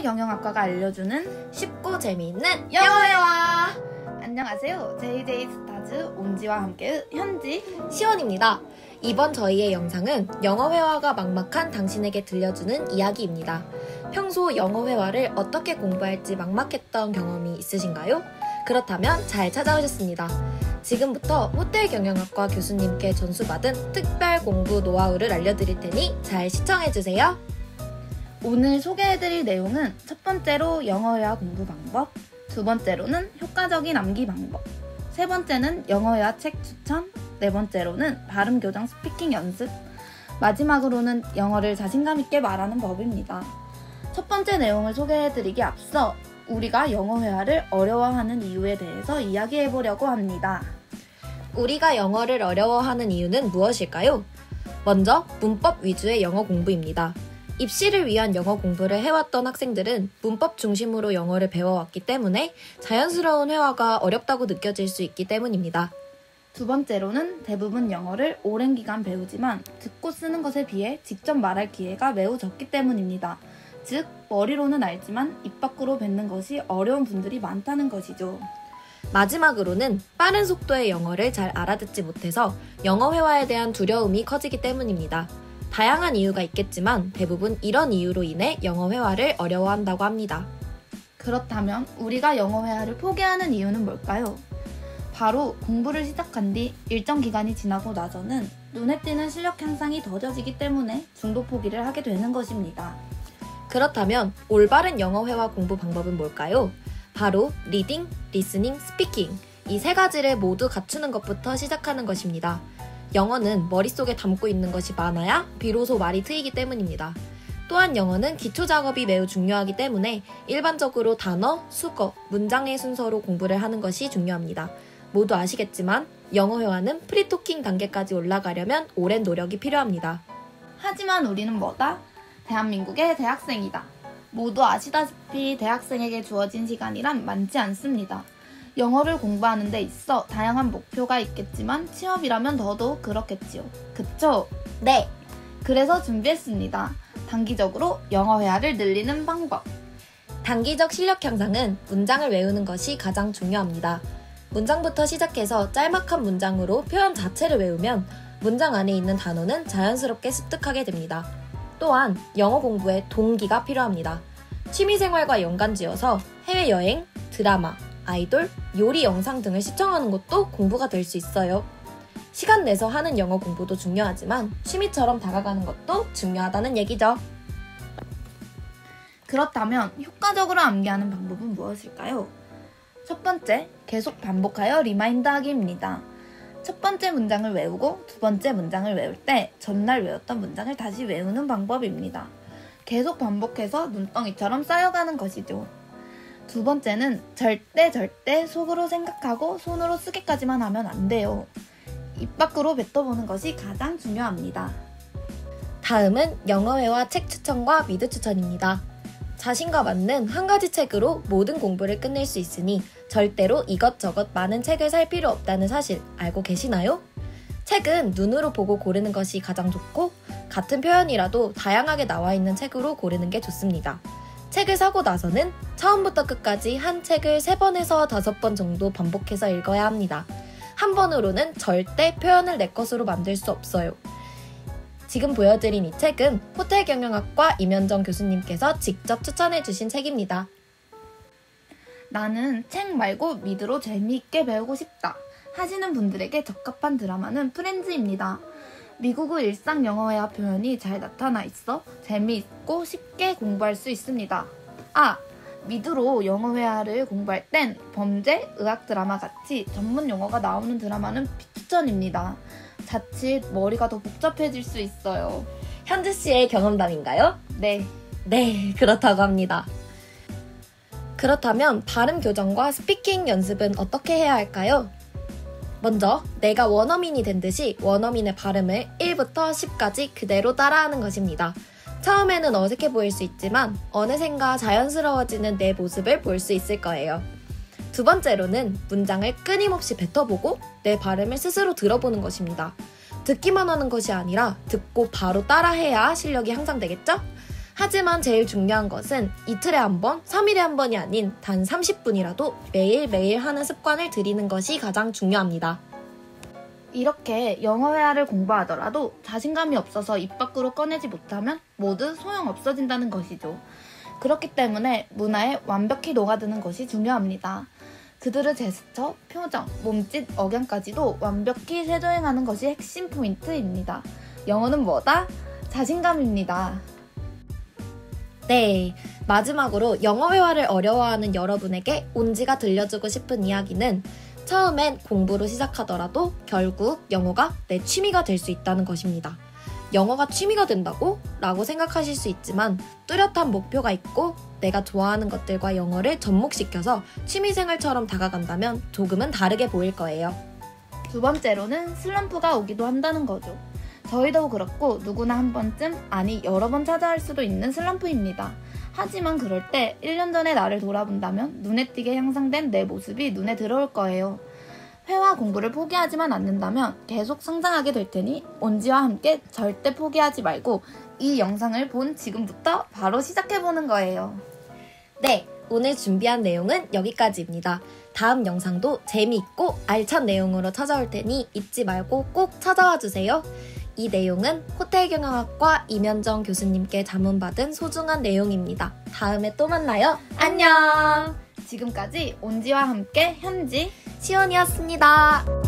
호텔경영학과가 알려주는 쉽고 재미있는 영어회화! 안녕하세요. JJ 스타즈 온지와 함께의 현지, 시원입니다. 이번 저희의 영상은 영어회화가 막막한 당신에게 들려주는 이야기입니다. 평소 영어회화를 어떻게 공부할지 막막했던 경험이 있으신가요? 그렇다면 잘 찾아오셨습니다. 지금부터 호텔경영학과 교수님께 전수받은 특별 공부 노하우를 알려드릴 테니 잘 시청해주세요. 오늘 소개해드릴 내용은 첫 번째로 영어회화 공부 방법, 두 번째로는 효과적인 암기 방법, 세 번째는 영어회화 책 추천, 네 번째로는 발음 교정 스피킹 연습, 마지막으로는 영어를 자신감 있게 말하는 법입니다. 첫 번째 내용을 소개해드리기 앞서 우리가 영어회화를 어려워하는 이유에 대해서 이야기해보려고 합니다. 우리가 영어를 어려워하는 이유는 무엇일까요? 먼저 문법 위주의 영어 공부입니다. 입시를 위한 영어 공부를 해왔던 학생들은 문법 중심으로 영어를 배워왔기 때문에 자연스러운 회화가 어렵다고 느껴질 수 있기 때문입니다. 두 번째로는 대부분 영어를 오랜 기간 배우지만 듣고 쓰는 것에 비해 직접 말할 기회가 매우 적기 때문입니다. 즉, 머리로는 알지만 입 밖으로 뱉는 것이 어려운 분들이 많다는 것이죠. 마지막으로는 빠른 속도의 영어를 잘 알아듣지 못해서 영어 회화에 대한 두려움이 커지기 때문입니다. 다양한 이유가 있겠지만 대부분 이런 이유로 인해 영어 회화를 어려워한다고 합니다. 그렇다면 우리가 영어 회화를 포기하는 이유는 뭘까요? 바로 공부를 시작한 뒤 일정 기간이 지나고 나서는 눈에 띄는 실력 향상이 더뎌지기 때문에 중도 포기를 하게 되는 것입니다. 그렇다면 올바른 영어 회화 공부 방법은 뭘까요? 바로 리딩, 리스닝, 스피킹 이 세 가지를 모두 갖추는 것부터 시작하는 것입니다. 영어는 머릿속에 담고 있는 것이 많아야 비로소 말이 트이기 때문입니다. 또한 영어는 기초 작업이 매우 중요하기 때문에 일반적으로 단어, 수거, 문장의 순서로 공부를 하는 것이 중요합니다. 모두 아시겠지만 영어 회화는 프리토킹 단계까지 올라가려면 오랜 노력이 필요합니다. 하지만 우리는 뭐다? 대한민국의 대학생이다. 모두 아시다시피 대학생에게 주어진 시간이란 많지 않습니다. 영어를 공부하는 데 있어 다양한 목표가 있겠지만 취업이라면 더더욱 그렇겠지요. 그쵸? 네! 그래서 준비했습니다. 단기적으로 영어 회화를 늘리는 방법. 단기적 실력 향상은 문장을 외우는 것이 가장 중요합니다. 문장부터 시작해서 짤막한 문장으로 표현 자체를 외우면 문장 안에 있는 단어는 자연스럽게 습득하게 됩니다. 또한 영어 공부에 동기가 필요합니다. 취미생활과 연관지어서 해외여행, 드라마, 아이돌, 요리 영상 등을 시청하는 것도 공부가 될 수 있어요. 시간 내서 하는 영어 공부도 중요하지만 취미처럼 다가가는 것도 중요하다는 얘기죠. 그렇다면 효과적으로 암기하는 방법은 무엇일까요? 첫 번째, 계속 반복하여 리마인드하기입니다. 첫 번째 문장을 외우고 두 번째 문장을 외울 때 전날 외웠던 문장을 다시 외우는 방법입니다. 계속 반복해서 눈덩이처럼 쌓여가는 것이죠. 두 번째는 절대 속으로 생각하고 손으로 쓰기까지만 하면 안 돼요. 입 밖으로 뱉어보는 것이 가장 중요합니다. 다음은 영어회화 책 추천과 미드 추천입니다. 자신과 맞는 한 가지 책으로 모든 공부를 끝낼 수 있으니 절대로 이것저것 많은 책을 살 필요 없다는 사실 알고 계시나요? 책은 눈으로 보고 고르는 것이 가장 좋고 같은 표현이라도 다양하게 나와 있는 책으로 고르는 게 좋습니다. 책을 사고 나서는 처음부터 끝까지 한 책을 3번에서 5번 정도 반복해서 읽어야 합니다. 한 번으로는 절대 표현을 내 것으로 만들 수 없어요. 지금 보여드린 이 책은 호텔경영학과 임현정 교수님께서 직접 추천해주신 책입니다. 나는 책 말고 미드로 재미있게 배우고 싶다 하시는 분들에게 적합한 드라마는 프렌즈입니다. 미국의 일상 영어회화 표현이 잘 나타나 있어 재미있고 쉽게 공부할 수 있습니다. 미드로 영어회화를 공부할 땐 범죄, 의학 드라마 같이 전문 용어가 나오는 드라마는 비추천입니다. 자칫 머리가 더 복잡해질 수 있어요. 현지 씨의 경험담인가요? 네, 그렇다고 합니다. 그렇다면 발음 교정과 스피킹 연습은 어떻게 해야 할까요? 먼저 내가 원어민이 된 듯이 원어민의 발음을 1부터 10까지 그대로 따라하는 것입니다. 처음에는 어색해 보일 수 있지만 어느샌가 자연스러워지는 내 모습을 볼 수 있을 거예요. 두 번째로는 문장을 끊임없이 뱉어보고 내 발음을 스스로 들어보는 것입니다. 듣기만 하는 것이 아니라 듣고 바로 따라해야 실력이 향상되겠죠? 하지만 제일 중요한 것은 이틀에 한 번, 3일에 한 번이 아닌 단 30분이라도 매일매일 하는 습관을 들이는 것이 가장 중요합니다. 이렇게 영어 회화를 공부하더라도 자신감이 없어서 입 밖으로 꺼내지 못하면 모두 소용없어진다는 것이죠. 그렇기 때문에 문화에 완벽히 녹아드는 것이 중요합니다. 그들의 제스처, 표정, 몸짓, 억양까지도 완벽히 쇄도행하는 것이 핵심 포인트입니다. 영어는 뭐다? 자신감입니다. 네, 마지막으로 영어 회화를 어려워하는 여러분에게 온지가 들려주고 싶은 이야기는 처음엔 공부로 시작하더라도 결국 영어가 내 취미가 될 수 있다는 것입니다. 영어가 취미가 된다고? 라고 생각하실 수 있지만 뚜렷한 목표가 있고 내가 좋아하는 것들과 영어를 접목시켜서 취미생활처럼 다가간다면 조금은 다르게 보일 거예요. 두 번째로는 슬럼프가 오기도 한다는 거죠. 저희도 그렇고 누구나 한 번쯤, 아니 여러 번 찾아올 수도 있는 슬럼프입니다. 하지만 그럴 때 1년 전의 나를 돌아본다면 눈에 띄게 향상된 내 모습이 눈에 들어올 거예요. 회화 공부를 포기하지만 않는다면 계속 성장하게 될 테니 온지와 함께 절대 포기하지 말고 이 영상을 본 지금부터 바로 시작해보는 거예요. 네, 오늘 준비한 내용은 여기까지입니다. 다음 영상도 재미있고 알찬 내용으로 찾아올 테니 잊지 말고 꼭 찾아와 주세요. 이 내용은 호텔경영학과 이면정 교수님께 자문받은 소중한 내용입니다. 다음에 또 만나요. 안녕! 지금까지 온지와 함께 현지 시온이었습니다.